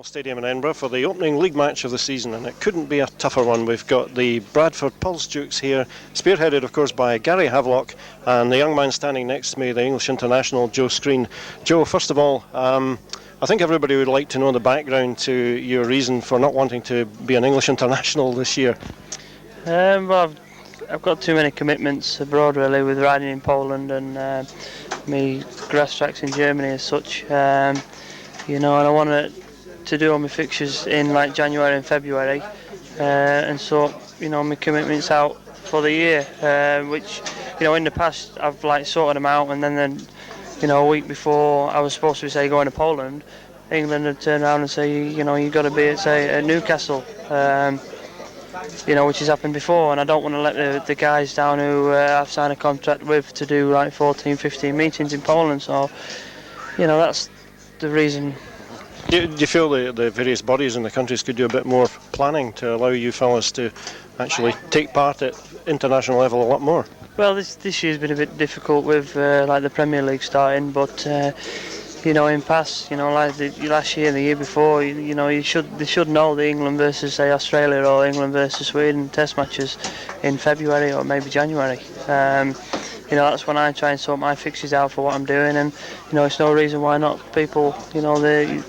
Stadium in Edinburgh for the opening league match of the season, and it couldn't be a tougher one. We've got the Bradford Pulse Dukes here, spearheaded of course by Gary Havelock, and the young man standing next to me, the English international Joe Screen. Joe, first of all, I think everybody would like to know the background to your reason for not wanting to be an English international this year. Well, I've got too many commitments abroad really, with riding in Poland and me grass tracks in Germany as such, you know, and I wanted to do all my fixtures in like January and February, and so, you know, my commitments out for the year, which, you know, in the past I've like sorted them out, and then you know, a week before I was supposed to be, say, going to Poland, England had turned around and say, you know, you've got to be at, say, at Newcastle, you know, which has happened before, and I don't want to let the guys down who I've signed a contract with to do like 14, 15 meetings in Poland. So, you know, that's the reason. Do you feel the various bodies in the countries could do a bit more planning to allow you fellas to actually take part at international level a lot more? Well, this year's been a bit difficult with like the Premier League starting, but you know, in past, you know, like the last year and the year before, you know, they should know the England versus, say, Australia or England versus Sweden test matches in February or maybe January. You know, that's when I try and sort my fixtures out for what I'm doing, and you know, it's no reason why not people, you know, the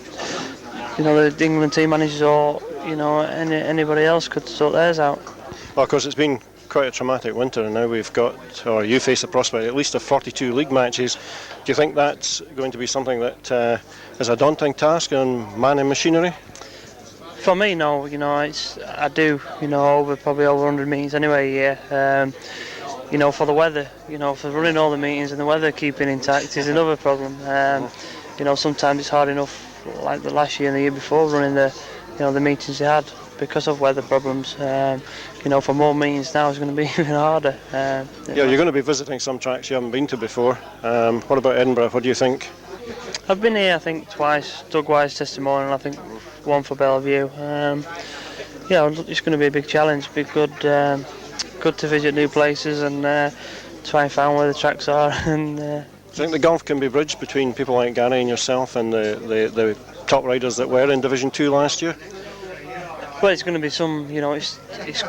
England team managers or, you know, anybody else could sort theirs out. Well, of course, it's been quite a traumatic winter, and now we've got, or you face the prospect at least of 42 league matches. Do you think that's going to be something that is a daunting task on man and machinery? For me, no. You know, I do, you know, probably over 100 meetings anyway a year. You know, for the weather, you know, for running all the meetings and the weather keeping intact is another problem. You know, sometimes it's hard enough, like the last year and the year before, running the, you know, the meetings they had because of weather problems. You know, for more meetings now it's going to be even harder. Yeah, you're going to be visiting some tracks you haven't been to before. What about Edinburgh? What do you think? I've been here, I think, twice. Doug Wise testimonial, I think one for Bellevue. Yeah, it's going to be a big challenge. Be good to visit new places and try and find where the tracks are. And do you think the gulf can be bridged between people like Gary and yourself and the top riders that were in Division 2 last year? Well, it's going to be some, you know, it's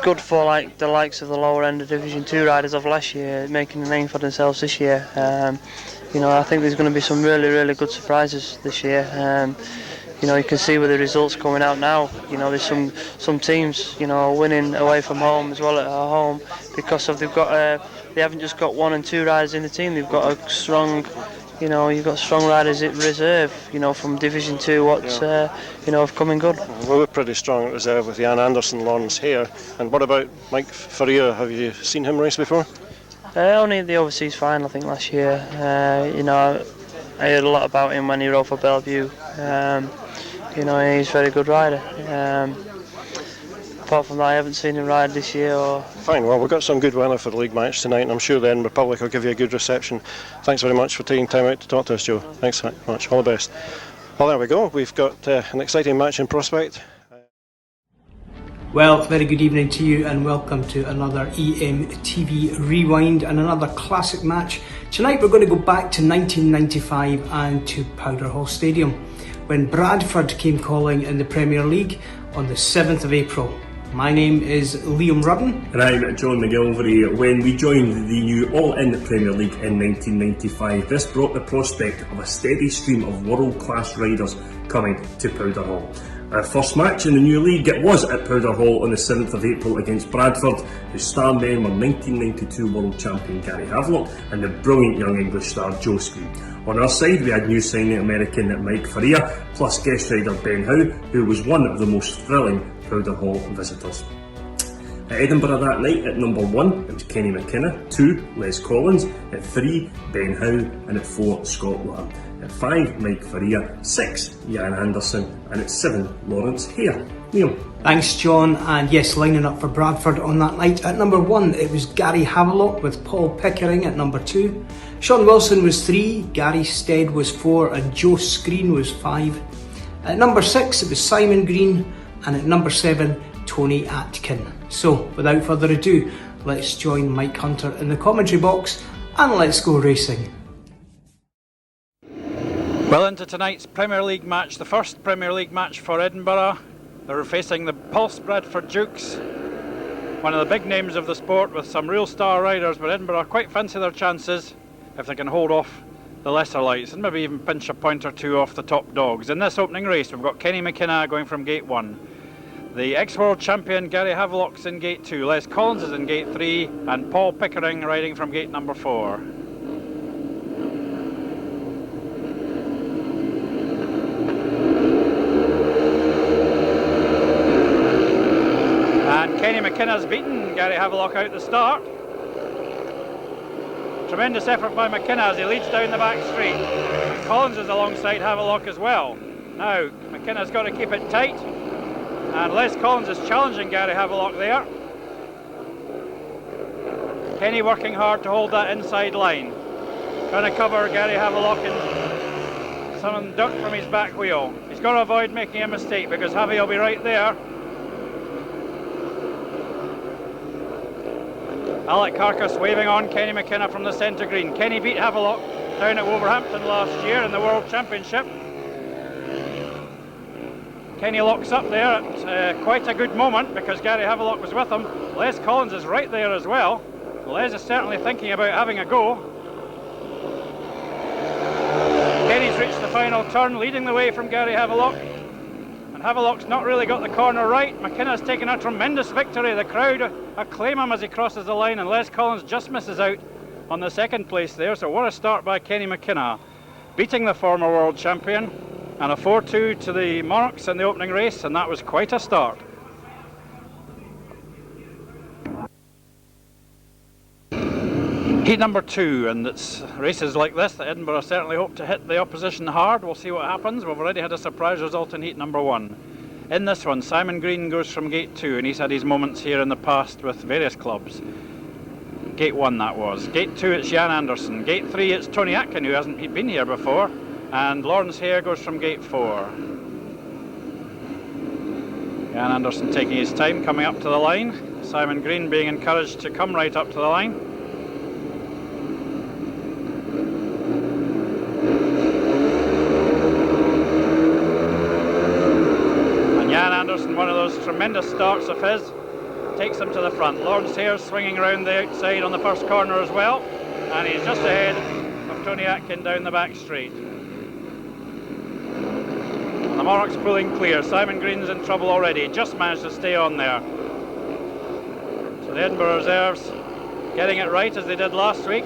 good for like the likes of the lower end of Division 2 riders of last year making a name for themselves this year. You know, I think there's going to be some really good surprises this year. You know, you can see with the results coming out now, you know, there's some teams, you know, winning away from home as well at home because of they've got they haven't just got 1 and 2 riders in the team. They've got a strong, you know, you've got strong riders at reserve, you know, from Division 2, you know, have come in good. Well, we're pretty strong at reserve with Jan Anderson, Lawrence Hare. And what about Mike Faria? Have you seen him race before? Only at the overseas final, I think, last year. You know, I heard a lot about him when he rode for Bellevue. You know, he's a very good rider. Apart from that, I haven't seen him ride this year. Fine, well, we've got some good weather for the league match tonight, and I'm sure the Edinburgh public will give you a good reception. Thanks very much for taking time out to talk to us, Joe. Thanks very much. All the best. Well, there we go. We've got an exciting match in prospect. Well, very good evening to you and welcome to another EMTV Rewind and another classic match. Tonight we're going to go back to 1995 and to Powderhall Stadium when Bradford came calling in the Premier League on the 7th of April. My name is Liam Rudden. And I'm John McGilvery. When we joined the new All-In Premier League in 1995, this brought the prospect of a steady stream of world-class riders coming to Powderhall. Our first match in the new league was at Powderhall on the 7th of April against Bradford, whose star men were 1992 World Champion Gary Havelock and the brilliant young English star Joe Screen. On our side we had new signing American Mike Faria, plus guest rider Ben Howe, who was one of the most thrilling Powderhall visitors. At Edinburgh that night, at number 1 it was Kenny McKenna, 2 Les Collins, at 3 Ben Howe, and at 4 Scott Lamb. At 5 Mike Faria, 6 Jan Anderson, and at 7 Lawrence Hare. Neil. Thanks John, and yes, lining up for Bradford on that night. At number 1 it was Gary Havelock with Paul Pickering at number 2. Sean Wilson was 3, Gary Stead was 4 and Joe Screen was 5. At number 6 it was Simon Green, and at number 7 Tony Atkin. So without further ado, let's join Mike Hunter in the commentary box and let's go racing. Well, into tonight's Premier League match, the first Premier League match for Edinburgh. They're facing the Pulse Bradford Dukes, one of the big names of the sport with some real star riders, but Edinburgh quite fancy their chances if they can hold off the lesser lights and maybe even pinch a point or two off the top dogs. In this opening race we've got Kenny McKenna going from gate 1. The ex-World Champion Gary Havelock's in gate 2, Les Collins is in gate 3 and Paul Pickering riding from gate number 4. And Kenny McKenna's beaten Gary Havelock out the start. Tremendous effort by McKenna as he leads down the back straight. Collins is alongside Havelock as well. Now McKenna's got to keep it tight, and Les Collins is challenging Gary Havelock there. Kenny working hard to hold that inside line, trying to cover Gary Havelock and someone ducked from his back wheel. He's got to avoid making a mistake because Javi will be right there. Alec Carcass waving on Kenny McKenna from the centre green. Kenny beat Havelock down at Wolverhampton last year in the World Championship. Kenny locks up there at quite a good moment because Gary Havelock was with him. Les Collins is right there as well. Les is certainly thinking about having a go. Kenny's reached the final turn, leading the way from Gary Havelock. And Havelock's not really got the corner right. McKenna's taken a tremendous victory. The crowd acclaim him as he crosses the line, and Les Collins just misses out on the second place there. So what a start by Kenny McKenna, beating the former world champion, and a 4-2 to the Monarchs in the opening race, and that was quite a start. Heat number 2, and it's races like this that Edinburgh certainly hope to hit the opposition hard. We'll see what happens. We've already had a surprise result in heat number 1. In this one, Simon Green goes from gate 2, and he's had his moments here in the past with various clubs. Gate 1 that was. Gate 2 it's Jan Anderson. Gate 3 it's Tony Atkin, who hasn't been here before, and Lawrence Hare goes from gate 4. Jan Anderson taking his time coming up to the line. Simon Green being encouraged to come right up to the line. One of those tremendous starts of his takes him to the front. Lawrence Hare swinging around the outside on the first corner as well, and he's just ahead of Tony Atkin down the back straight. The Monarchs pulling clear. Simon Green's in trouble already, just managed to stay on there. So the Edinburgh reserves getting it right as they did last week.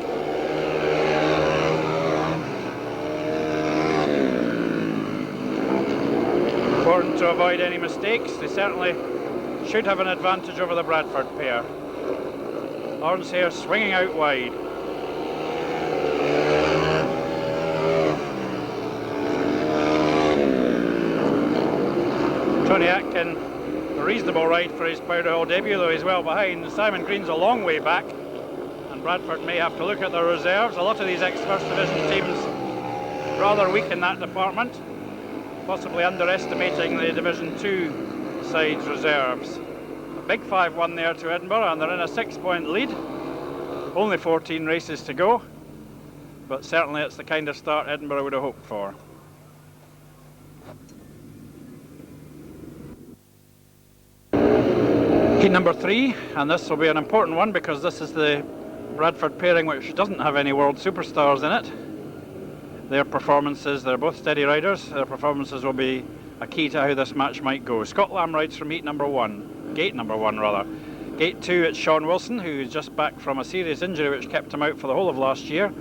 Important to avoid any mistakes. They certainly should have an advantage over the Bradford pair. Lawrence Hare swinging out wide. Tony Atkin, a reasonable ride for his Powderhall debut, though he's well behind. Simon Green's a long way back, and Bradford may have to look at their reserves. A lot of these ex-First Division teams rather weak in that department, possibly underestimating the Division 2 side's reserves. big 5-1 there to Edinburgh, and they're in a 6-point lead. Only 14 races to go, but certainly it's the kind of start Edinburgh would have hoped for. Heat number 3, and this will be an important one because this is the Bradford pairing which doesn't have any world superstars in it. Their performances, they're both steady riders, their performances will be a key to how this match might go. Scott Lamb rides from gate number 1 rather. Gate 2 it's Sean Wilson, who's just back from a serious injury which kept him out for the whole of last year.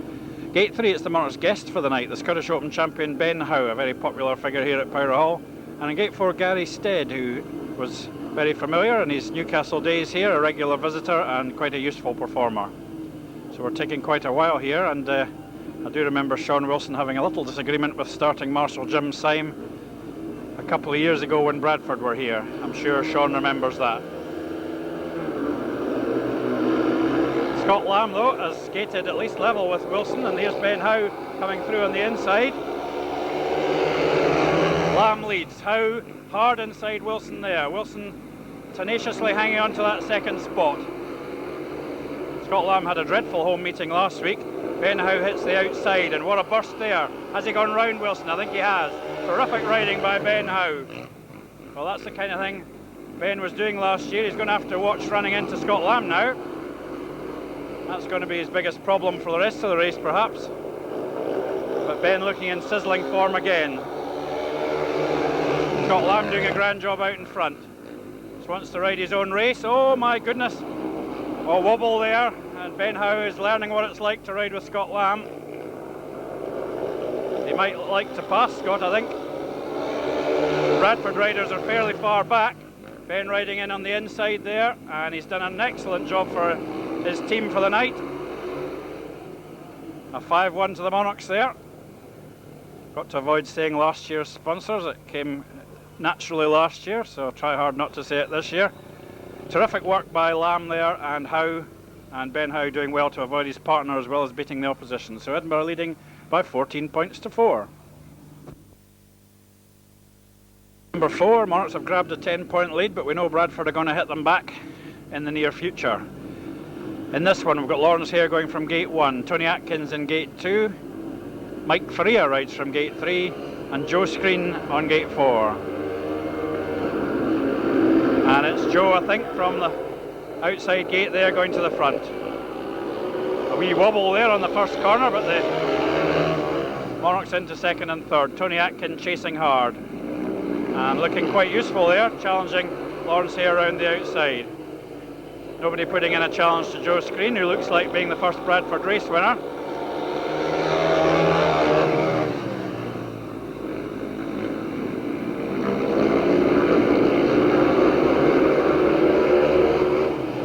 Gate 3 it's the Monarchs guest for the night, the Scottish Open champion Ben Howe, a very popular figure here at Powderhall. And in gate 4 Gary Stead, who was very familiar in his Newcastle days here, a regular visitor and quite a useful performer. So we're taking quite a while here, and I do remember Sean Wilson having a little disagreement with starting Marshal Jim Syme a couple of years ago when Bradford were here. I'm sure Sean remembers that. Scott Lamb though has skated at least level with Wilson, and here's Ben Howe coming through on the inside. Lamb leads, Howe hard inside Wilson there. Wilson tenaciously hanging on to that second spot. Scott Lamb had a dreadful home meeting last week. Ben Howe hits the outside, and what a burst there. Has he gone round Wilson? I think he has. Terrific riding by Ben Howe. Well, that's the kind of thing Ben was doing last year. He's going to have to watch running into Scott Lamb now. That's going to be his biggest problem for the rest of the race, perhaps. But Ben looking in sizzling form again. Scott Lamb doing a grand job out in front. Just wants to ride his own race. Oh my goodness. Oh, wobble there. And Ben Howe is learning what it's like to ride with Scott Lamb. He might like to pass Scott, I think. Bradford riders are fairly far back. Ben riding in on the inside there, and he's done an excellent job for his team for the night. A 5-1 to the Monarchs there. Got to avoid saying last year's sponsors. It came naturally last year, so try hard not to say it this year. Terrific work by Lamb there, and Howe, and Ben Howe doing well to avoid his partner as well as beating the opposition. So Edinburgh leading by 14 points to 4. Number 4, Monarchs have grabbed a 10-point lead, but we know Bradford are going to hit them back in the near future. In this one, we've got Lawrence Hare going from gate 1, Tony Atkins in gate 2, Mike Faria rides from gate 3, and Joe Screen on gate 4. And it's Joe, I think, from the outside gate there going to the front. A wee wobble there on the first corner, but the Monarchs into second and third. Tony Atkins chasing hard and looking quite useful there, challenging Lawrence Hare around the outside. Nobody putting in a challenge to Joe Screen, who looks like being the first Bradford race winner.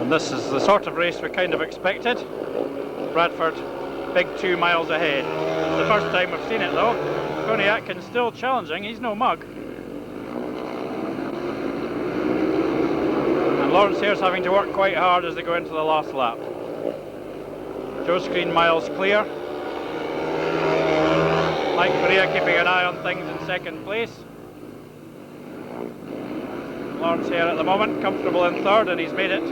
And this is the sort of race we kind of expected. Bradford, big 2 miles ahead. It's the first time we've seen it though. Tony Atkins still challenging, he's no mug. And Lawrence Hare's having to work quite hard as they go into the last lap. Joe Screen miles clear. Mike Faria keeping an eye on things in second place. Lawrence Hare at the moment comfortable in third, and he's made it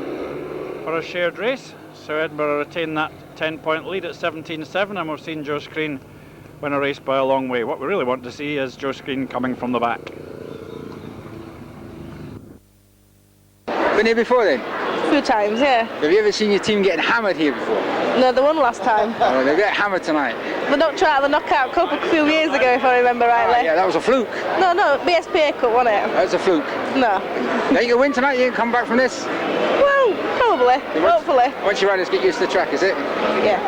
for a shared race. So Edinburgh retain that 10-point lead at 17-7, and we've seen Joe Screen win a race by a long way. What we really want to see is Joe Screen coming from the back. Been here before then? A few times, yeah. Have you ever seen your team getting hammered here before? No, they won last time. Oh, they'll get hammered tonight. They knocked out the knockout cup a few years ago, if I remember rightly. Yeah, that was a fluke. No, BSPA Cup won it. That was a fluke. No. Now you can win tonight, you can come back from this? Well, probably, hopefully. Once your riders get used to the track, is it? Yeah.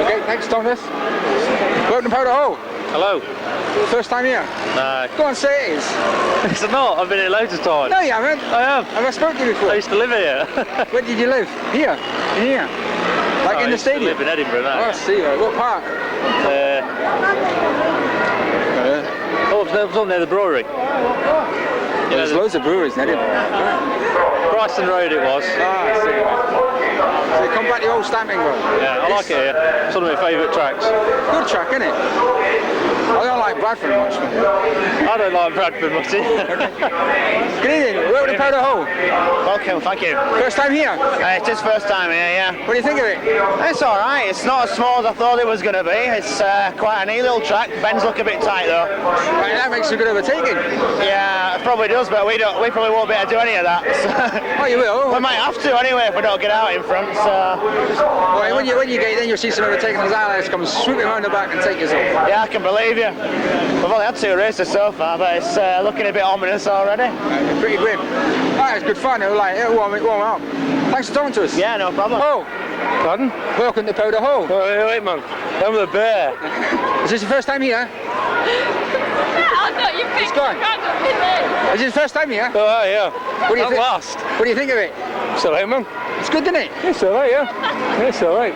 Okay, thanks Thomas. Welcome to Powderhall. Hello. First time here? No. Go on, say it is. It's not, I've been here loads of times. No, you haven't. I have. Have I spoken to you before? I used to live here. Where did you live? Here? In here? Like in the stadium? I used to live in Edinburgh now. Oh, I see, right. What park? It was on near the brewery. There's loads of breweries in Edinburgh. Bryson Road it was. Ah, I see. So you come about the old stamping ground? Yeah, I like it here. It's one of my favourite tracks. Good track, isn't it? I don't like Bradford much. I don't like Bradford much either. Good evening, welcome to Powderhall. Welcome, thank you. First time here? It's his first time here, yeah. What do you think of it? It's alright, it's not as small as I thought it was going to be. It's quite a neat little track. Bends look a bit tight though. Right, that makes a good overtaking. Yeah, it probably does, but we probably won't be able to do any of that. So. Oh, you will? We might have to anyway if we don't get out in front. So. Well, when you get in, you'll see some overtaking as Alex comes swooping around the back and take us off. Yeah, I can believe you. We've only had 2 races so far, but it's looking a bit ominous already. Pretty grim. Alright, it's good fun. It'll warm up. Thanks for talking to us. Yeah, no problem. Oh, Pardon? welcome to Powderhall. Oh, wait, man. I'm the bear. Is this your first time here? I thought you picked gone. randomly. Is this your first time here? Oh, yeah. What do you At think? last. What do you think of it? It's alright, man. It's good, isn't it? It's alright, yeah. It's alright.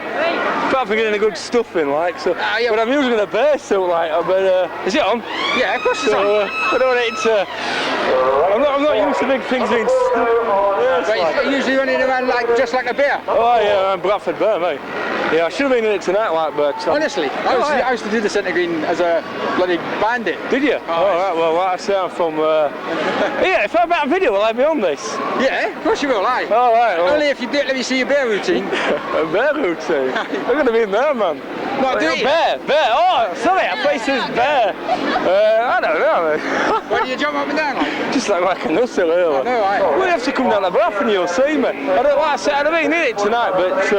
Apart from getting a good stuffing, like, so. Yeah. But I'm using a bear suit, like, but, is it on? Yeah, of course it's on. So, I don't want it to. I'm not used to big things being stuck. But you're usually running around just like a bear. Oh, yeah, I'm Bradford bear, mate. Yeah, I should have been in it tonight, like, but. Honestly, I used to do the centre green as a bloody bandit. Did you? Oh, right, well, like I say, I'm from. Yeah, if I make a video, will I be on this? Yeah, of course you will, aye. Oh, right. Well. Only if you do it, let me see your bear routine. A bear routine? I'm going to be in there, man. No, do it. Bear. Oh, sorry, I thought it says bear. I don't know. Why do you jump up and down like? Just like a nussel, really. No, right. We'll have to come down to Bradford and you'll see me. I don't like I said, I've been in it tonight, but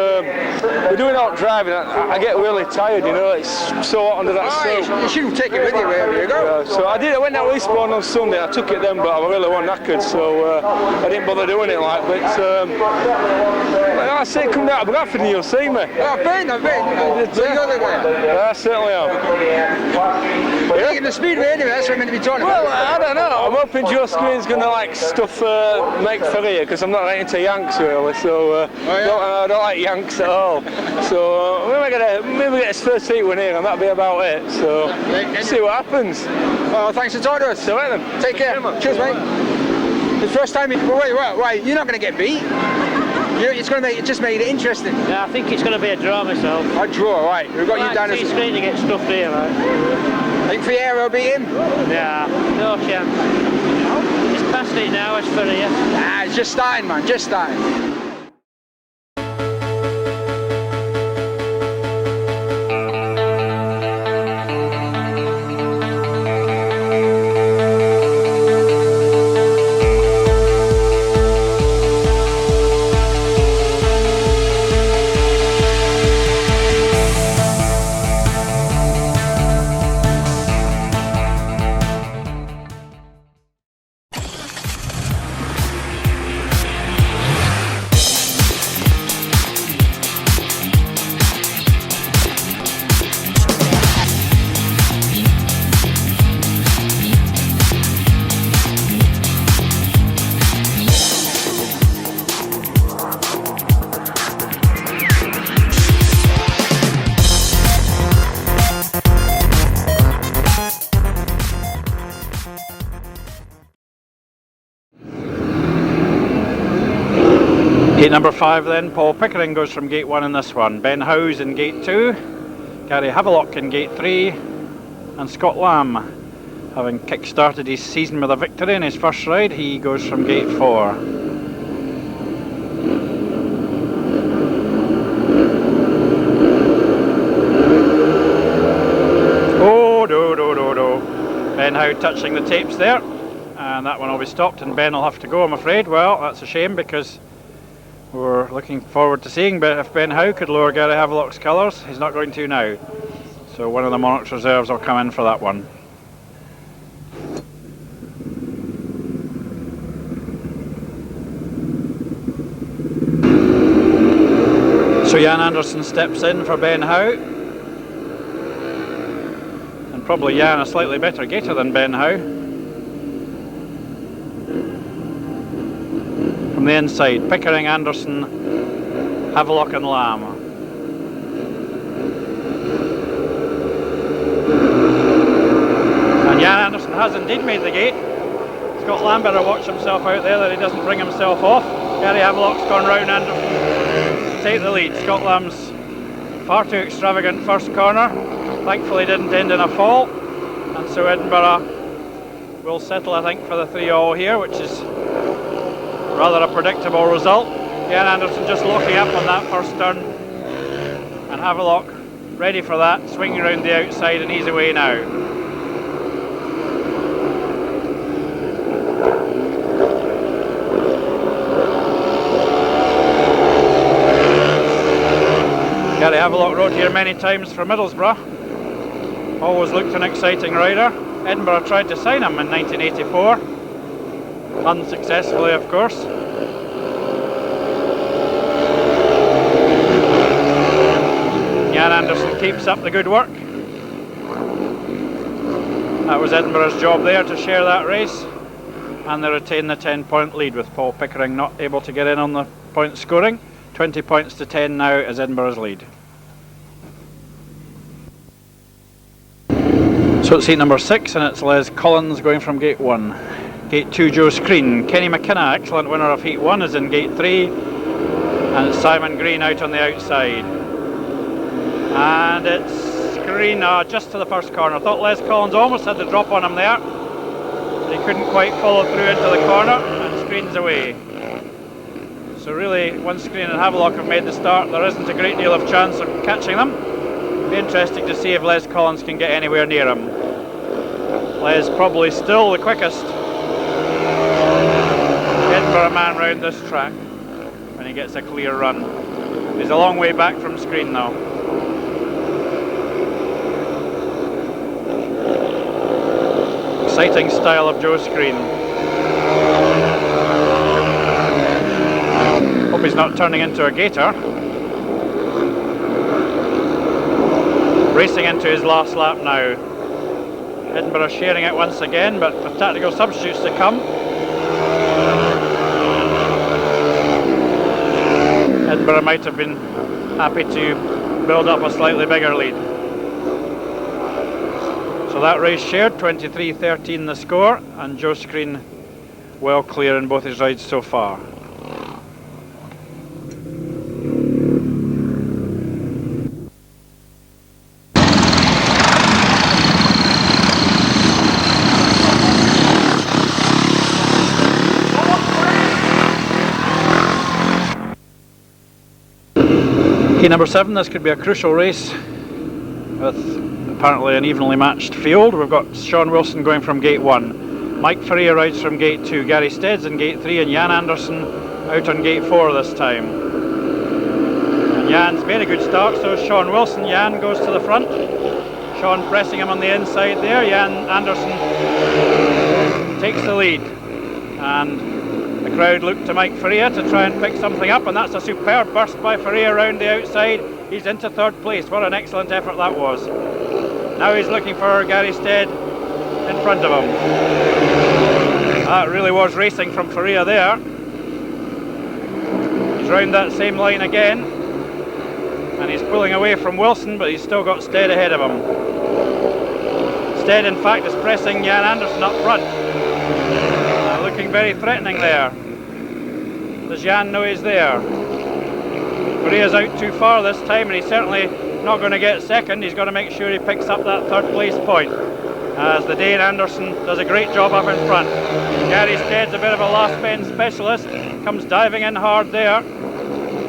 we're doing out driving. I get really tired, you know. It's so hot under that suit. You should take it with you wherever you go. So I went out Eastbourne on Sunday. I took it then, but I really wasn't knackered, so I didn't bother doing it. Like, but like I say, come down to Bradford and you'll see me. Oh, Ben. So you're the guy. I certainly am. You're taking the speedway anyway. That's what I'm meant to be talking about. Well, I don't know. I'm hoping Joe Screen's going to like stuff Mike Faria because I'm not right into Yanks really. So I don't like Yanks at all. So maybe get his first heat win here, and that'll be about it. So see what happens. Oh, thanks for talking to us. So right then. Take care. Cheers, mate. The first time. Wait. You're not going to get beat. It's going to make it just made it interesting. Yeah, I think it's going to be a draw myself. A draw, right? We've got you down as. It's great to get stuffed here, right? Think Fiero will beat him? Yeah, no chance. It's past it now, it's for you. Ah, it's just starting, man. Just starting. Gate number 5 then, Paul Pickering goes from gate 1 in this one. Ben Howe's in gate 2, Gary Havelock in gate 3, and Scott Lamb, having kick-started his season with a victory in his first ride, he goes from gate 4. Oh, do. Ben Howe touching the tapes there, and that one will be stopped and Ben will have to go, I'm afraid. Well, that's a shame because we're looking forward to seeing if Ben Howe could lower Gary Havelock's colours. He's not going to now. So one of the Monarchs reserves will come in for that one. So Jan Anderson steps in for Ben Howe. And probably Jan a slightly better gaiter than Ben Howe. From the inside, Pickering, Anderson, Havelock and Lamb. And Jan Anderson has indeed made the gate. Scott Lamb better watch himself out there that he doesn't bring himself off. Gary Havelock's gone round Anderson. to take the lead. Scott Lamb's far too extravagant first corner thankfully didn't end in a fall, and so Edinburgh will settle, I think, for the 3-all here, which is rather a predictable result. Jan Anderson just locking up on that first turn, and Havelock ready for that, swinging around the outside, and he's away now. Gary Havelock rode here many times for Middlesbrough. Always looked an exciting rider. Edinburgh tried to sign him in 1984. Unsuccessfully, of course. Jan Anderson keeps up the good work. That was Edinburgh's job there, to share that race. And they retain the 10-point lead, with Paul Pickering not able to get in on the point scoring. 20 points to 10 now as Edinburgh's lead. So it's heat number 6, and it's Les Collins going from gate 1. Gate 2, Joe Screen. Kenny McKenna, excellent winner of heat 1, is in gate 3. And it's Simon Green out on the outside. And it's Screen just to the first corner. I thought Les Collins almost had the drop on him there. But he couldn't quite follow through into the corner, and Screen's away. So really, once Screen and Havelock have made the start, there isn't a great deal of chance of catching them. It'll be interesting to see if Les Collins can get anywhere near him. Les probably still the quickest Edinburgh man round this track when he gets a clear run. He's a long way back from Screen now. Exciting style of Joe Screen. Hope he's not turning into a gator. Racing into his last lap now. Edinburgh sharing it once again, but with tactical substitutes to come. Edinburgh might have been happy to build up a slightly bigger lead. So that race shared, 23-13 the score, and Joe Screen well clear in both his rides so far. Key number 7, this could be a crucial race with apparently an evenly matched field. We've got Sean Wilson going from gate 1. Mike Faria rides from gate 2. Gary Stead's in gate 3, and Jan Anderson out on gate 4 this time. And Jan's made a good start, so Sean Wilson. Jan goes to the front. Sean pressing him on the inside there. Jan Anderson takes the lead. And the crowd look to Mike Faria to try and pick something up, and that's a superb burst by Faria round the outside. He's into third place. What an excellent effort that was. Now he's looking for Gary Stead in front of him. That really was racing from Faria there. He's round that same line again, and he's pulling away from Wilson, but he's still got Stead ahead of him. Stead, in fact, is pressing Jan Anderson up front. Looking very threatening there. Does Jan know he's there? Faria's out too far this time, and he's certainly not going to get second. He's got to make sure he picks up that third place point, as the Dane Anderson does a great job up in front. Gary Stead's a bit of a last bend specialist, comes diving in hard there,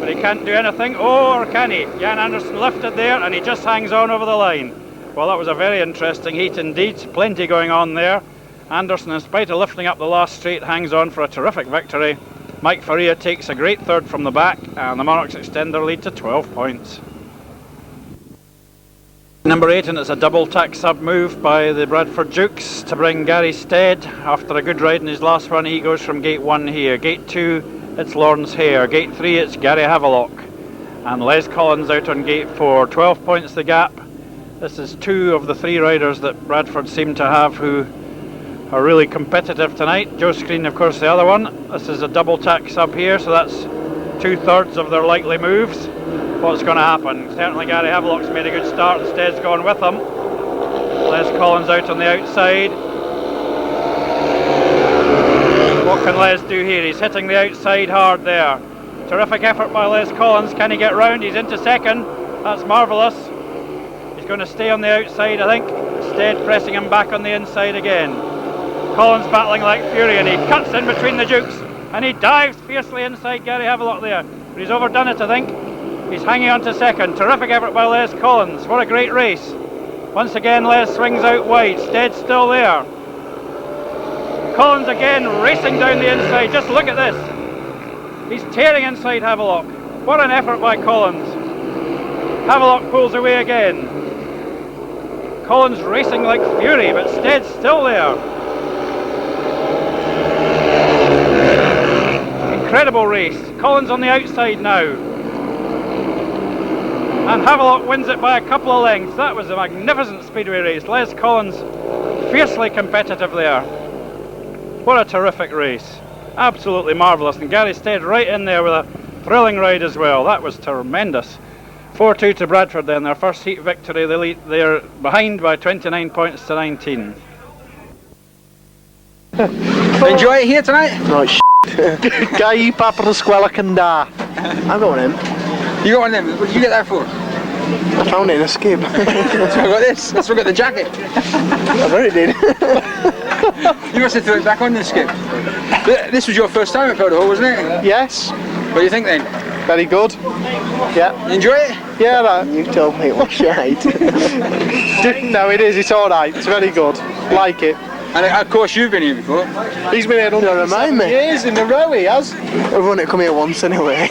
but he can't do anything. Oh, or can he? Jan Anderson lifted there, and he just hangs on over the line. Well, that was a very interesting heat indeed. Plenty going on there. Anderson, in spite of lifting up the last straight, hangs on for a terrific victory. Mike Faria takes a great third from the back, and the Monarchs extend their lead to 12 points. Number 8, and it's a double tack sub move by the Bradford Dukes to bring Gary Stead. After a good ride in his last run, he goes from gate 1 here. Gate 2, it's Lawrence Hare. Gate 3, it's Gary Havelock. And Les Collins out on gate 4. 12 points the gap. This is 2 of the 3 riders that Bradford seem to have who are really competitive tonight. Joe Screen, of course, the other one. This is a double tack sub here, so that's 2/3 of their likely moves. What's going to happen? Certainly Gary Havelock's made a good start, and Stead's gone with him. Les Collins out on the outside. What can Les do here? He's hitting the outside hard there. Terrific effort by Les Collins. Can he get round? He's into second. That's marvellous. He's going to stay on the outside, I think. Stead pressing him back on the inside again. Collins battling like fury, and he cuts in between the Dukes, and he dives fiercely inside Gary Havelock there. But he's overdone it, I think. He's hanging on to second. Terrific effort by Les Collins. What a great race. Once again, Les swings out wide. Stead's still there. Collins again racing down the inside. Just look at this. He's tearing inside Havelock. What an effort by Collins. Havelock pulls away again. Collins racing like fury, but Stead's still there. Incredible race. Collins on the outside now. And Havelock wins it by a couple of lengths. That was a magnificent speedway race. Les Collins fiercely competitive there. What a terrific race. Absolutely marvellous. And Gary Stead right in there with a thrilling ride as well. That was tremendous. 4-2 to Bradford then, their first heat victory. They're behind by 29 points to 19. Enjoy it here tonight? No, it's Guy Paprasquella Kanda. I've got one of them. You got one of them? What did you get that for? I found it in a skip. That's why I got this. That's why I got the jacket. I bet it did. You must have thrown it back on the skip. This was your first time at Powderhall, wasn't it? Yes. What do you think then? Very good. Yeah. You enjoy it? Yeah, right. You told me it was shite. No, it is. It's all right. It's very good. Like it. And of course you've been here before. He's been here 107 years in a row, he has. I've only come here once anyway.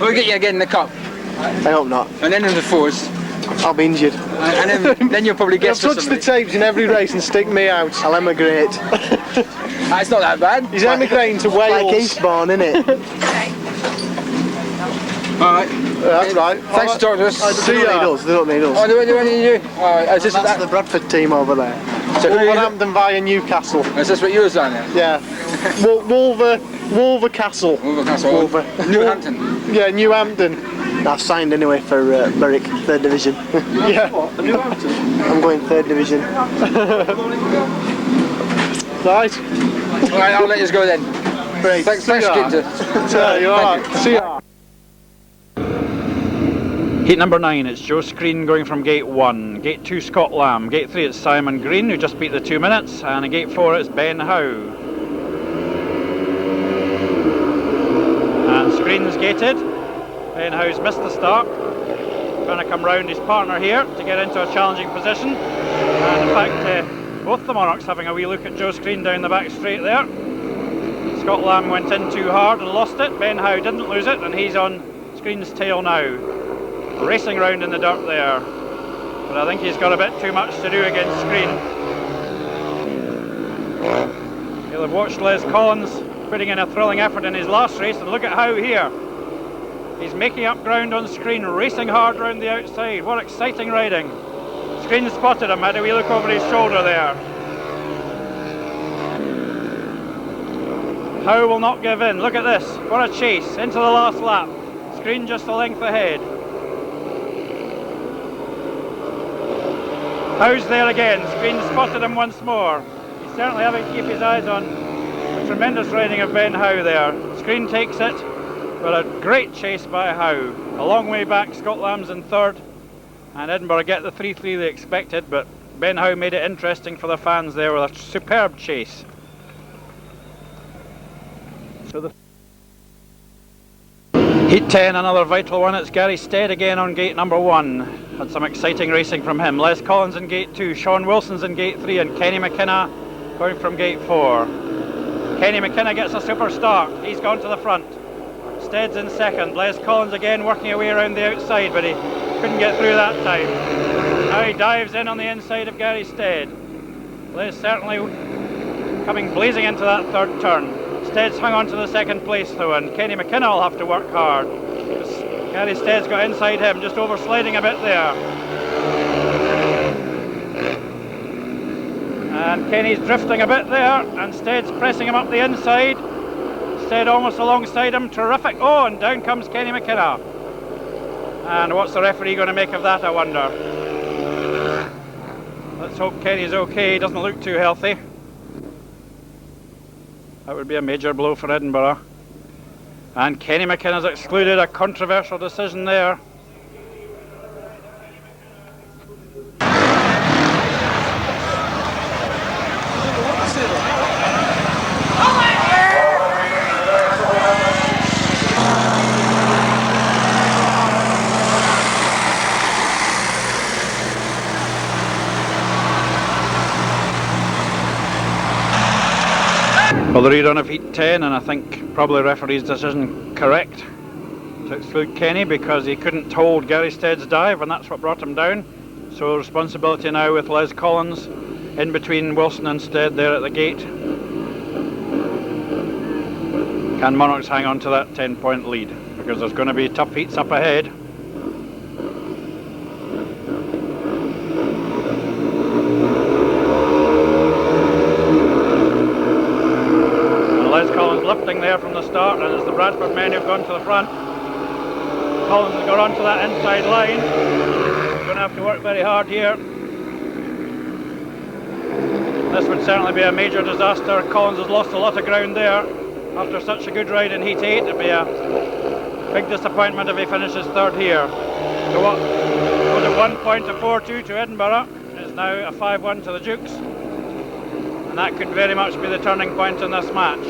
We'll get you again in the cup. I hope not. And then in the fours. I'll be injured. And then you'll probably get He'll touch the tapes in every race and stick me out. I'll emigrate. It's not that bad. He's emigrating to Wales. Like Eastbourne, innit? Alright. That's right. Thanks for talking to us. They don't need us. Oh, do you? Is this That's the Bradford team over there. So Wolverhampton via Newcastle. Is this what yours down there? Yeah. Wolvercastle. Wolvercastle. Newhampton. Yeah, Newhampton. I've signed anyway for Berwick, 3rd Division. Yeah. Newhampton? I'm going 3rd Division. Right. Alright, I'll let you go then. Great. Thanks for getting to. You're alright. See ya. Heat number 9, it's Joe Screen going from gate 1. Gate 2, Scott Lamb. Gate 3, it's Simon Green, who just beat the 2 minutes. And in gate 4, it's Ben Howe. And Screen's gated. Ben Howe's missed the start. Trying to come round his partner here to get into a challenging position. And in fact, both the Monarchs having a wee look at Joe Screen down the back straight there. Scott Lamb went in too hard and lost it. Ben Howe didn't lose it, and he's on Screen's tail now. Racing round in the dirt there, but I think he's got a bit too much to do against Screen. He'll have watched Les Collins putting in a thrilling effort in his last race, and look at Howe here. He's making up ground on Screen, racing hard round the outside. What exciting riding. Screen spotted him, had a wee look over his shoulder there. Howe will not give in. Look at this, what a chase into the last lap. Screen just a length ahead. Howe's there again. Screen spotted him once more. He's certainly having to keep his eyes on the tremendous riding of Ben Howe there. Screen takes it, but a great chase by Howe. A long way back, Scott Lamb's in 3rd, and Edinburgh get the 3-3 they expected, but Ben Howe made it interesting for the fans there with a superb chase. So the Heat 10, another vital one. It's Gary Stead again on gate number 1. Had some exciting racing from him. Les Collins in gate 2, Sean Wilson's in gate 3, and Kenny McKenna going from gate 4. Kenny McKenna gets a super start. He's gone to the front. Stead's in 2nd. Les Collins again working away around the outside, but he couldn't get through that time. Now he dives in on the inside of Gary Stead. Les certainly coming blazing into that 3rd turn. Stead's hung on to the 2nd place though, and Kenny McKenna will have to work hard. Gary Stead's got inside him, just oversliding a bit there. And Kenny's drifting a bit there, and Stead's pressing him up the inside. Stead almost alongside him, terrific. Oh, and down comes Kenny McKenna. And what's the referee going to make of that, I wonder? Let's hope Kenny's okay, he doesn't look too healthy. That would be a major blow for Edinburgh. And Kenny McKinnon has excluded, a controversial decision there. Well, the rerun of Heat 10, and I think probably referee's decision correct to exclude Kenny because he couldn't hold Gary Stead's dive, and that's what brought him down. So responsibility now with Les Collins in between Wilson and Stead there at the gate. Can Monarchs hang on to that 10-point lead? Because there's going to be tough heats up ahead. Lifting there from the start, and it's the Bradford men who've gone to the front. Collins has got onto that inside line. He's going to have to work very hard here. This would certainly be a major disaster. Collins has lost a lot of ground there after such a good ride in Heat 8. It'd be a big disappointment if he finishes third here. So what was it, 1 point to 4-2 to Edinburgh is now a 5-1 to the Dukes, and that could very much be the turning point in this match.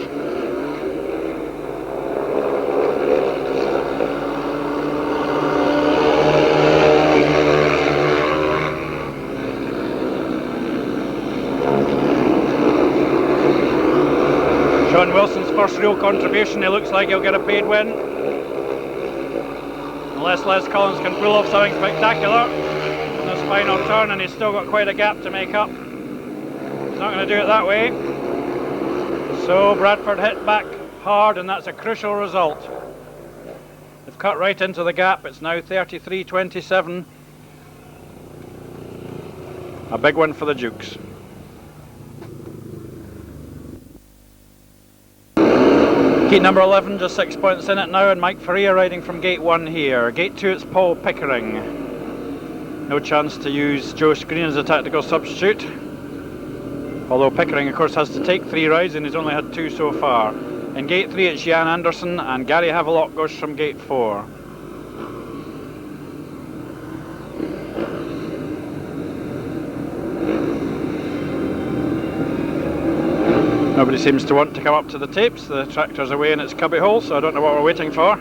Sean Wilson's first real contribution, he looks like he'll get a paid win. Unless Les Collins can pull off something spectacular in this final turn, and he's still got quite a gap to make up. He's not going to do it that way. So Bradford hit back hard, and that's a crucial result. They've cut right into the gap. It's now 33-27. A big one for the Dukes. Heat number 11, just 6 points in it now, and Mike Faria riding from gate 1 here. Gate 2, it's Paul Pickering. No chance to use Joe Screen as a tactical substitute. Although Pickering, of course, has to take 3 rides, and he's only had 2 so far. In gate 3, it's Jan Anderson, and Gary Havelock goes from gate 4. Nobody seems to want to come up to the tapes. The tractor's away in its cubbyhole, so I don't know what we're waiting for.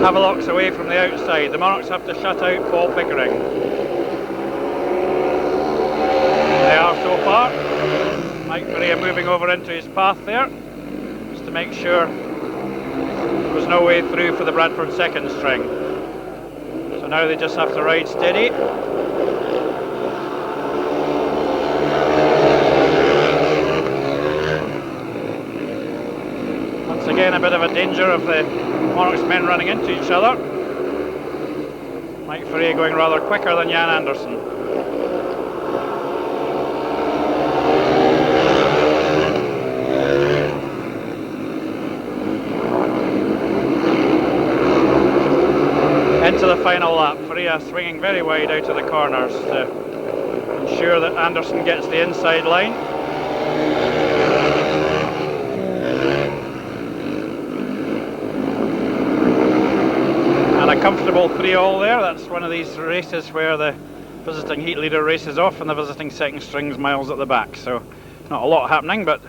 Havelock's away from the outside. The Monarchs have to shut out Paul Pickering. They are so far. Mike Faria moving over into his path there, just to make sure there was no way through for the Bradford second string. So now they just have to ride steady. Once again, a bit of a danger of the Monarchs men running into each other. Mike Faria going rather quicker than Jan Anderson. Into the final lap, Faria swinging very wide out of the corners to ensure that Anderson gets the inside line. And a comfortable 3-all there. That's one of these races where the visiting heat leader races off and the visiting second string's miles at the back. So not a lot happening, but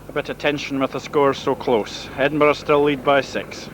a bit of tension with the scores so close. Edinburgh still lead by 6.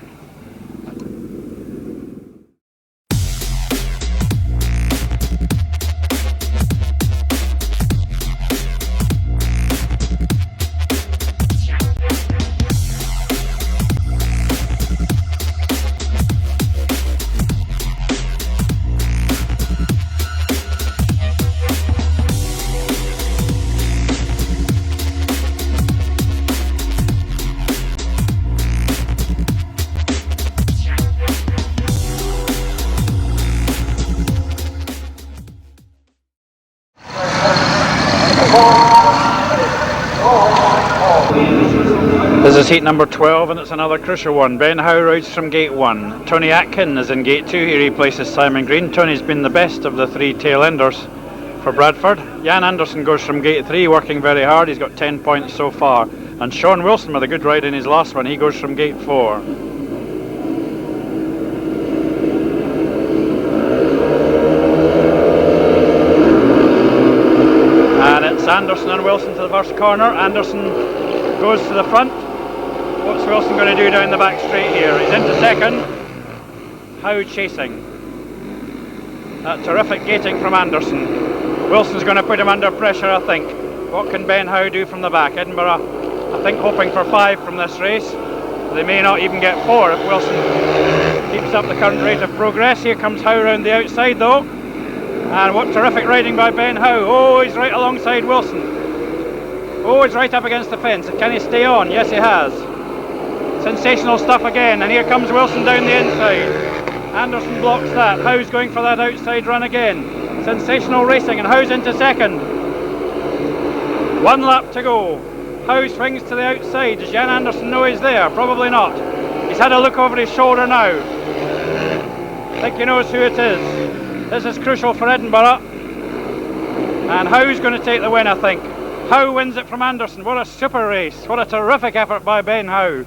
This is heat number 12 and it's another crucial one. Ben Howe rides from gate 1. Tony Atkin is in gate 2. He replaces Simon Green. Tony's been the best of the 3 tail enders for Bradford. Jan Anderson goes from gate 3, working very hard. He's got 10 points so far. And Sean Wilson with a good ride in his last one. He goes from gate 4. And it's Anderson and Wilson to the first corner. Anderson goes to the front. What's Wilson going to do down the back straight here? He's into second. Howe chasing. That terrific gating from Anderson. Wilson's going to put him under pressure, I think. What can Ben Howe do from the back? Edinburgh, I think, hoping for 5 from this race. They may not even get 4 if Wilson keeps up the current rate of progress. Here comes Howe round the outside though. And what terrific riding by Ben Howe. Oh, he's right alongside Wilson. Oh, he's right up against the fence. Can he stay on? Yes, he has. Sensational stuff again, and here comes Wilson down the inside. Anderson blocks that. Howe's going for that outside run again. Sensational racing, and Howe's into second. 1 lap to go. Howe swings to the outside. Does Jan Anderson know he's there? Probably not. He's had a look over his shoulder now. I think he knows who it is. This is crucial for Edinburgh. And Howe's going to take the win, I think. Howe wins it from Anderson. What a super race. What a terrific effort by Ben Howe.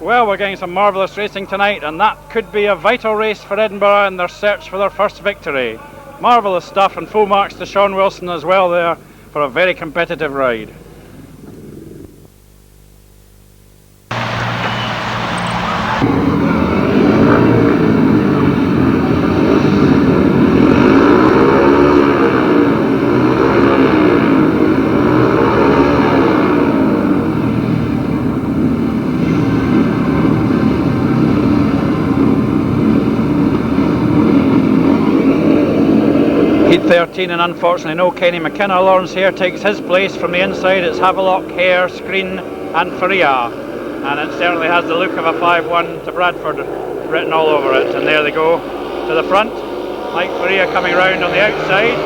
Well, we're getting some marvellous racing tonight, and that could be a vital race for Edinburgh in their search for their first victory. Marvellous stuff, and full marks to Sean Wilson as well there for a very competitive ride. Heat 13, and unfortunately no Kenny McKenna. Lawrence Hare takes his place. From the inside it's Havelock, Hare, Screen and Faria, and it certainly has the look of a 5-1 to Bradford written all over it. And there they go to the front. Mike Faria coming round on the outside,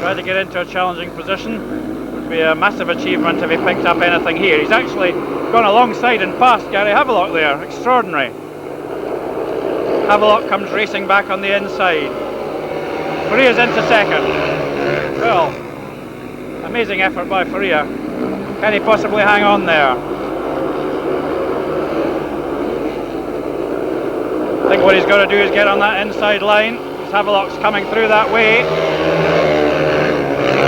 try to get into a challenging position. Would be a massive achievement if he picked up anything here. He's actually gone alongside and past Gary Havelock there. Extraordinary. Havelock comes racing back on the inside. Faria's into second. Well, amazing effort by Faria. Can he possibly hang on there? I think what he's got to do is get on that inside line. Havelock's coming through that way.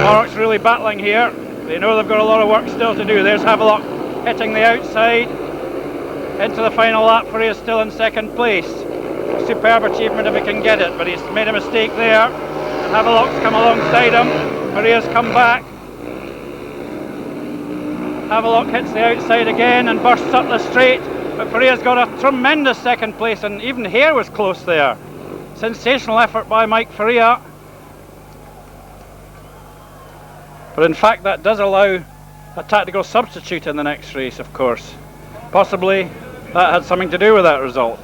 Monarchs really battling here. They know they've got a lot of work still to do. There's Havelock hitting the outside. Into the final lap. Faria's still in second place. A superb achievement if he can get it, but he's made a mistake there. Havelock's come alongside him. Faria's come back. Havelock hits the outside again and bursts up the straight, but Faria's got a tremendous second place, and even Hare was close there. Sensational effort by Mike Faria. But in fact that does allow a tactical substitute in the next race, of course. Possibly that had something to do with that result.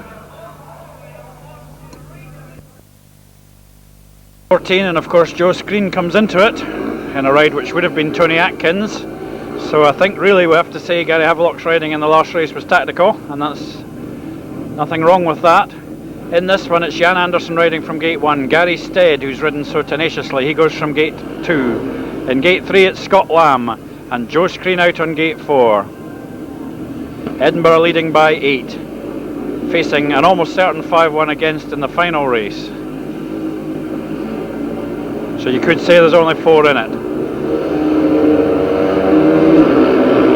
14, and of course Joe Screen comes into it in a ride which would have been Tony Atkins. So I think really we have to say Gary Havelock's riding in the last race was tactical, and that's nothing wrong with that. In this one it's Jan Anderson riding from gate 1, Gary Stead, who's ridden so tenaciously, he goes from gate 2. In gate 3 it's Scott Lamb and Joe Screen out on gate 4. Edinburgh leading by 8, facing an almost certain 5-1 against in the final race. So you could say there's only 4 in it.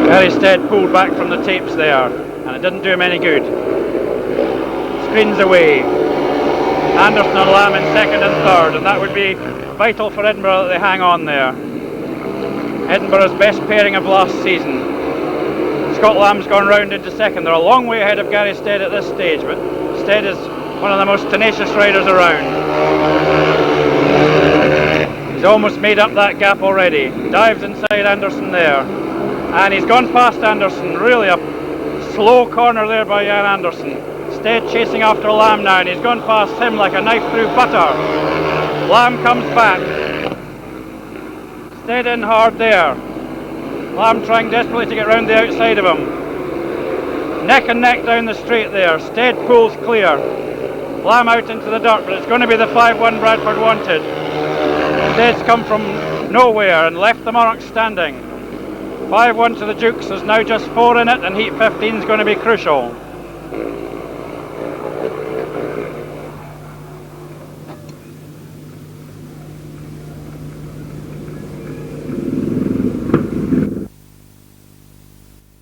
Gary Stead pulled back from the tapes there, and it didn't do him any good. Screens away. Anderson and Lamb in second and third, and that would be vital for Edinburgh that they hang on there. Edinburgh's best pairing of last season. Scott Lamb's gone round into second. They're a long way ahead of Gary Stead at this stage, but Stead is one of the most tenacious riders around. He's almost made up that gap already. Dives inside Anderson there. And he's gone past Anderson. Really a slow corner there by Jan Anderson. Stead chasing after Lamb now, and he's gone past him like a knife through butter. Lamb comes back. Stead in hard there. Lamb trying desperately to get round the outside of him. neck and neck down the straight there. Stead pulls clear. Lamb out into the dirt, but it's going to be the 5-1 Bradford wanted. Stead's come from nowhere and left the Monarchs standing. 5-1 to the Dukes. There's now just 4 in it, and heat 15 is going to be crucial.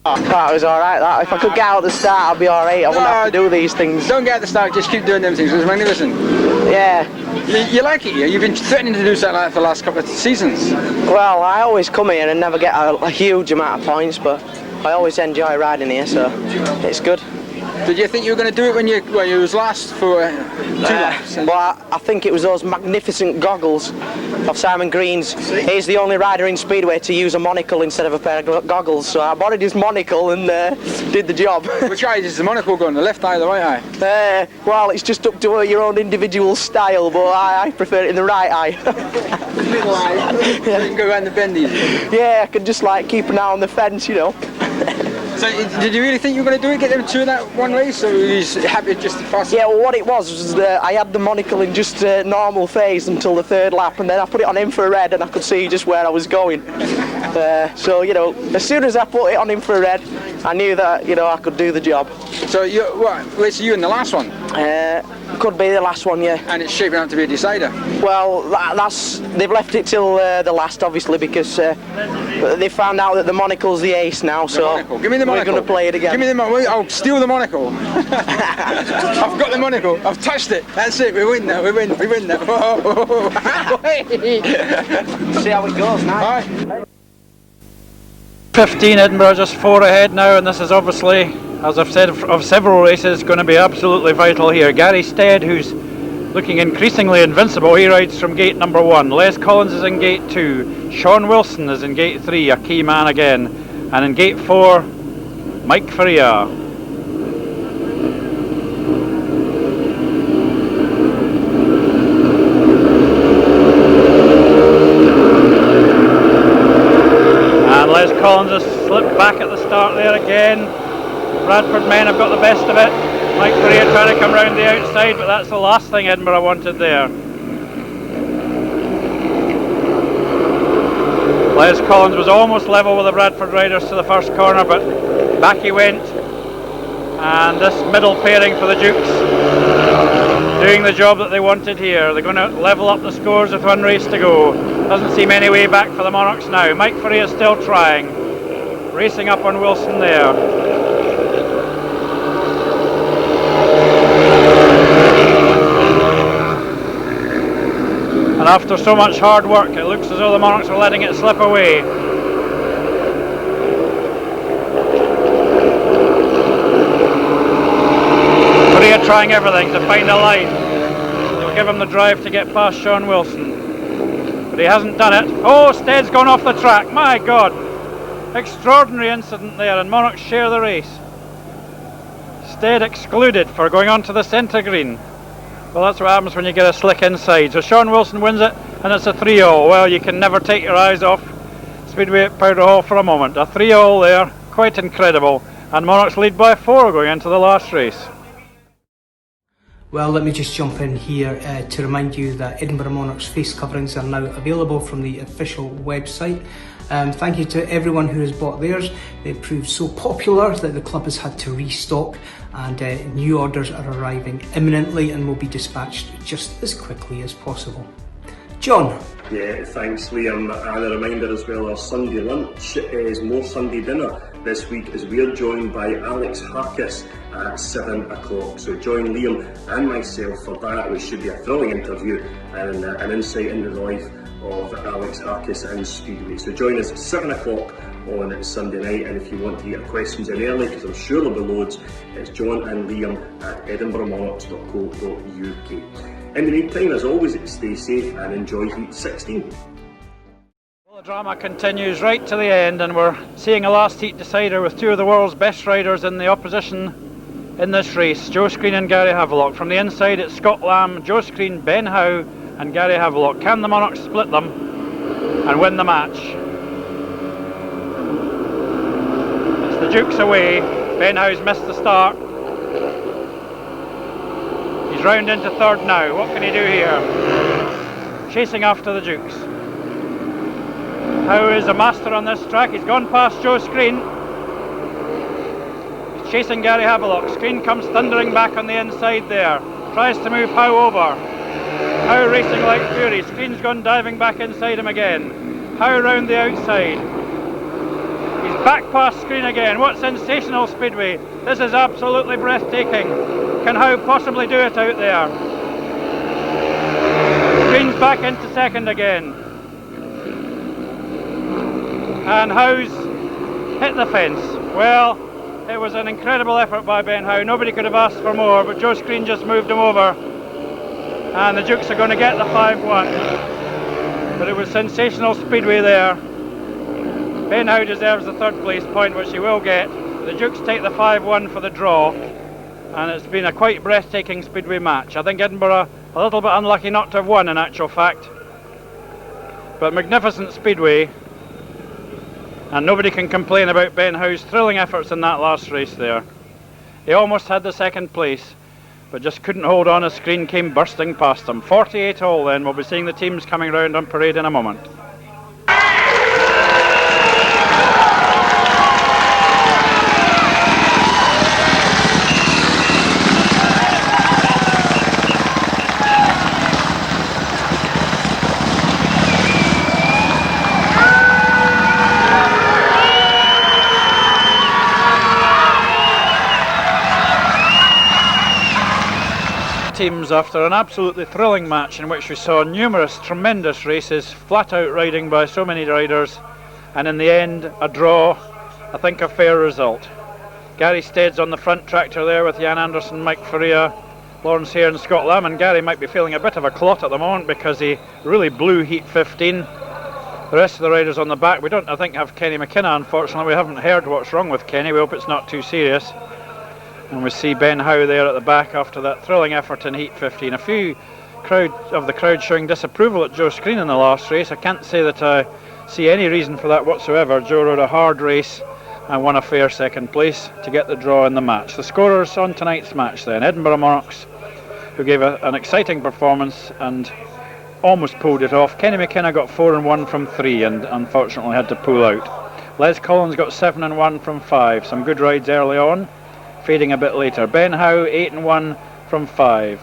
That was alright, that. If I could get out at the start, I'd be alright. I wouldn't have to do these things. Don't get at the start, just keep doing them things. It was magnificent. Yeah. You like it here? You've been threatening to do something like that for the last couple of seasons. Well, I always come here and never get a huge amount of points, but I always enjoy riding here, so it's good. Did you think you were going to do it when you was last for 2 laps? Well, I think it was those magnificent goggles of Simon Green's. He's the only rider in Speedway to use a monocle instead of a pair of goggles, so I borrowed his monocle and did the job. Which eye is the monocle going, the left eye or the right eye? Well, it's just up to your own individual style, but I prefer it in the right eye. Middle eye? So you can go around the bend easy? Yeah, I can just like keep an eye on the fence, you know. So did you really think you were going to do it, get them 2 in that one race, or were you happy just to pass it? Yeah, well what it was I had the monocle in just normal phase until the 3rd lap, and then I put it on infrared and I could see just where I was going. So, you know, as soon as I put it on infrared, I knew that, you know, I could do the job. So, what race are you in the last one? Could be the last one, yeah. And it's shaping up to be a decider? Well, they've left it till the last, obviously, because they found out that the monocle's the ace now, so give me the monocle. We're going to play it again. Give me the monocle. I'll steal the monocle. I've got the monocle. I've touched it. That's it. We win now. We win now. See how it goes now. Right. 15 Edinburgh, just 4 ahead now, and this is obviously, as I've said of several races, going to be absolutely vital here. Gary Stead, who's looking increasingly invincible, he rides from gate number 1. Les Collins is in gate 2. Sean Wilson is in gate 3, a key man again. And in gate 4, Mike Faria. And Les Collins has slipped back at the start there again. Bradford men have got the best of it. Mike Faria trying to come round the outside, but that's the last thing Edinburgh wanted there. Les Collins was almost level with the Bradford riders to the first corner, but back he went. And this middle pairing for the Dukes doing the job that they wanted here. They're going to level up the scores with 1 race to go. Doesn't seem any way back for the Monarchs now. Mike Faria still trying. Racing up on Wilson there. And after so much hard work, it looks as though the Monarchs are letting it slip away. Faria trying everything to find a line. It'll give him the drive to get past Sean Wilson. But he hasn't done it. Oh, Stead's gone off the track. My God. Extraordinary incident there, and Monarchs share the race. Stead excluded for going on to the centre green. Well, that's what happens when you get a slick inside. So Sean Wilson wins it, and it's a 3-all. Well, you can never take your eyes off Speedway at Powderhall for a moment. A 3-all there, quite incredible. And Monarchs lead by 4 going into the last race. Well, let me just jump in here to remind you that Edinburgh Monarchs face coverings are now available from the official website. Thank you to everyone who has bought theirs. They've proved so popular that the club has had to restock, and new orders are arriving imminently and will be dispatched just as quickly as possible. John? Yeah, thanks Liam, and a reminder as well, our Sunday lunch is more Sunday dinner this week as we're joined by Alex Harkis at 7 o'clock. So join Liam and myself for that, which should be a thrilling interview and an insight into the life of Alex Harkis and Speedway. So join us at 7 o'clock on Sunday night, and if you want to get your questions in early, because I'm sure there'll be loads, it's John and Liam at edinburghmonarchs.co.uk. In the meantime, as always, stay safe and enjoy Heat 16. Well, the drama continues right to the end, and we're seeing a last heat decider with 2 of the world's best riders in the opposition in this race, Joe Screen and Gary Havelock. From the inside, it's Scott Lamb, Joe Screen, Ben Howe and Gary Havelock. Can the Monarchs split them and win the match? It's the Dukes away. Ben Howe's missed the start. He's round into third now. What can he do here? Chasing after the Dukes. Howe is a master on this track. He's gone past Joe Screen. He's chasing Gary Havelock. Screen comes thundering back on the inside there. Tries to move Howe over. Howe racing like fury. Screen's gone diving back inside him again. Howe round the outside. He's back past Screen again. What sensational speedway. This is absolutely breathtaking. Can Howe possibly do it out there? Screen's back into second again. And Howe's hit the fence. Well, it was an incredible effort by Ben Howe. Nobody could have asked for more, but Joe Screen just moved him over. And the Dukes are going to get the 5-1. But it was sensational speedway there. Ben Howe deserves the third place point, which he will get. The Dukes take the 5-1 for the draw. And it's been a quite breathtaking speedway match. I think Edinburgh a little bit unlucky not to have won in actual fact. But magnificent speedway. And nobody can complain about Ben Howe's thrilling efforts in that last race there. He almost had the second place, but just couldn't hold on as Screen came bursting past him. 48 all then. We'll be seeing the teams coming round on parade in a moment. Teams after an absolutely thrilling match in which we saw numerous tremendous races, flat out riding by so many riders, and in the end a draw. I think a fair result. Gary Stead's on the front tractor there with Jan Anderson, Mike Faria, Lawrence Hare and Scott Lamb, and Gary might be feeling a bit of a clot at the moment because he really blew heat 15. The rest of the riders on the back, we don't I think have Kenny McKenna, unfortunately. We haven't heard what's wrong with Kenny. We hope it's not too serious. And we see Ben Howe there at the back after that thrilling effort in heat 15. A few of the crowd showing disapproval at Joe Screen in the last race. I can't say that I see any reason for that whatsoever. Joe rode a hard race and won a fair second place to get the draw in the match. The scorers on tonight's match then: Edinburgh Monarchs, who gave an exciting performance and almost pulled it off. Kenny McKenna got 4 and 1 from 3 and unfortunately had to pull out. Les Collins got 7 and 1 from 5. Some good rides early on, fading a bit later. Ben Howe 8 and 1 from 5.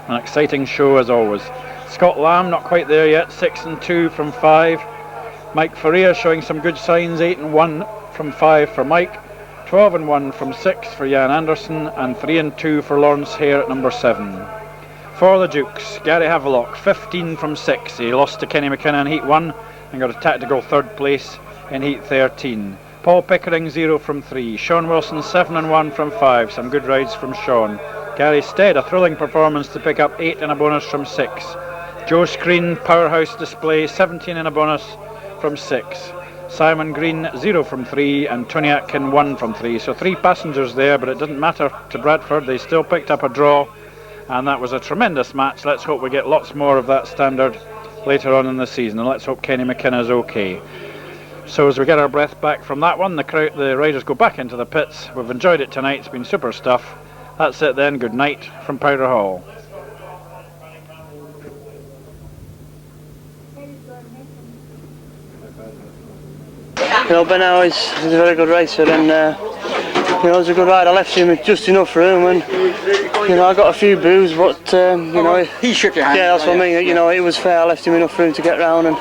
An exciting show as always. Scott Lamb not quite there yet, 6 and 2 from 5. Mike Faria showing some good signs, 8 and 1 from 5 for Mike, 12 and 1 from 6 for Jan Anderson, and 3 and 2 for Lawrence Hare at number 7. For the Dukes, Gary Havelock 15 from 6. He lost to Kenny McKenna in heat 1 and got a tactical third place in heat 13. Paul Pickering 0 from 3. Sean Wilson 7 and 1 from 5. Some good rides from Sean. Gary Stead, a thrilling performance to pick up 8 and a bonus from 6. Joe Screen, powerhouse display, 17 and a bonus from 6. Simon Green 0 from 3 and Tony Atkin 1 from 3. So 3 passengers there, but it didn't matter to Bradford. They still picked up a draw, and that was a tremendous match. Let's hope we get lots more of that standard later on in the season, and let's hope Kenny McKenna's okay. So as we get our breath back from that one, the riders go back into the pits. We've enjoyed it tonight, it's been super stuff. That's it then, good night from Powderhall. You know, Ben Howe is a very good racer, and you know, it was a good ride. I left him with just enough room, and you know, I got a few boos, but you know, he shook your hand. Yeah, that's what I mean. You know, it was fair. I left him enough room to get round, and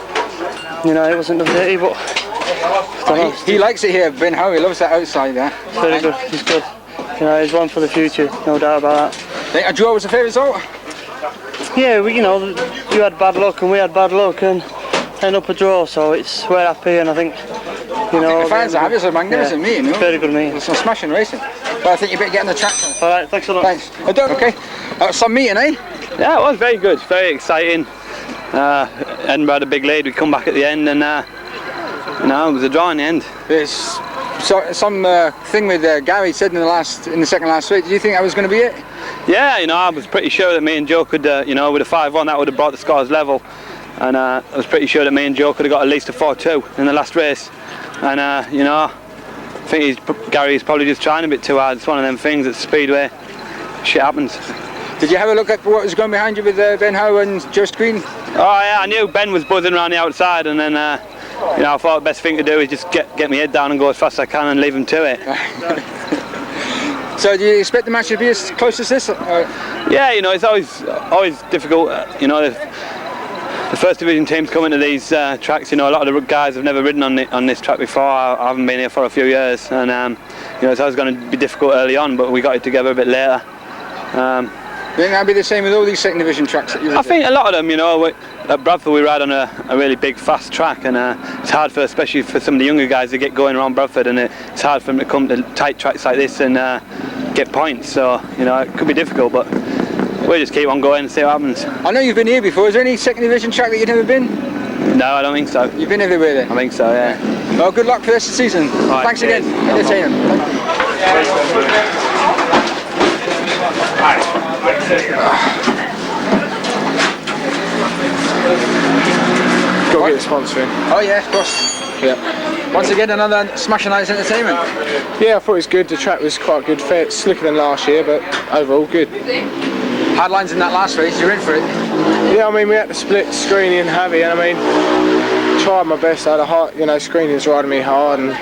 you know, it wasn't dirty, but he likes it here, Ben Howe. He loves that outside there. Very good. He's good. You know, he's one for the future, no doubt about that. A draw was a fair result. Yeah, you know, you had bad luck and we had bad luck, and end up a draw. So we're happy, and I think you know. The fans are happy. It's a magnificent meeting. You know? Very good meeting. It's some smashing racing. But I think you better get in the tractor. All right, thanks a lot. Thanks. Okay. Some meeting, eh? Yeah, it was very good. Very exciting. Edinburgh had a big lead. We come back at the end, and you know, it was a draw in the end. There's some thing with Gary said in the second last race. Do you think that was going to be it? Yeah, you know, I was pretty sure that me and Joe could, you know, with a 5-1 that would have brought the scores level, and I was pretty sure that me and Joe could have got at least a 4-2 in the last race, and you know, think Gary's probably just trying a bit too hard. It's one of them things at Speedway. Shit happens. Did you have a look at what was going behind you with Ben Howe and Joe Screen? Oh yeah, I knew Ben was buzzing around the outside, and then you know, I thought the best thing to do is just get my head down and go as fast as I can and leave him to it. So do you expect the match to be as close as this? Yeah, you know, it's always difficult. You know, the first division teams come into these tracks. You know, a lot of the guys have never ridden on this track before. I haven't been here for a few years, and you know, it's always going to be difficult early on. But we got it together a bit later. Do you think that'll be the same with all these second division tracks that you? I think a lot of them, you know, at Bradford we ride on a really big, fast track, and it's hard for, especially for some of the younger guys, to get going around Bradford, and it's hard for them to come to tight tracks like this and get points. So, you know, it could be difficult, but we'll just keep on going and see what happens. I know you've been here before. Is there any second division track that you've never been? No, I don't think so. You've been everywhere then? I think so, yeah. Well, good luck for this season. Right, thanks again. Entertainment. Got to get a sponsoring. Oh yeah, of course. Yeah. Once again, another Smashing Nights Entertainment. Yeah, I thought it was good. The track was quite good. Fair, slicker than last year, but overall good. Hard lines in that last race. You're in for it. Yeah, I mean, we had to split Screeny and Javi, and I mean, tried my best. I had a hard, you know, Screeny was riding me hard, and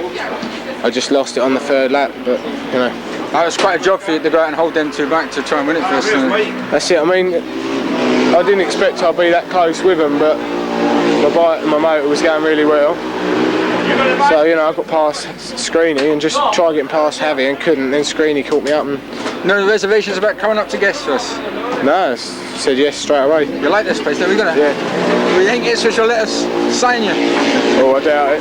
I just lost it on the third lap. But you know, that was quite a job for you to go out and hold them two back to try and win it first. That's it. I mean, I didn't expect I'd be that close with them, but my bike and my motor was going really well. So, you know, I got past Screeny and just tried getting past Javi and couldn't. Then Screeny caught me up. And no reservations about coming up to guest for us? No, said yes straight away. You like this place? Are we gonna? Yeah. We think Ipswich will let us sign you. Oh, I doubt it.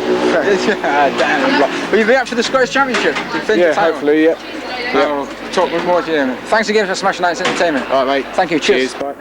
Damn. Will you be up for the Scottish Championship? Yeah, hopefully, yeah. I'll talk more to you. Thanks again for Smashing Nights Entertainment. All right, mate. Thank you. Cheers. Bye.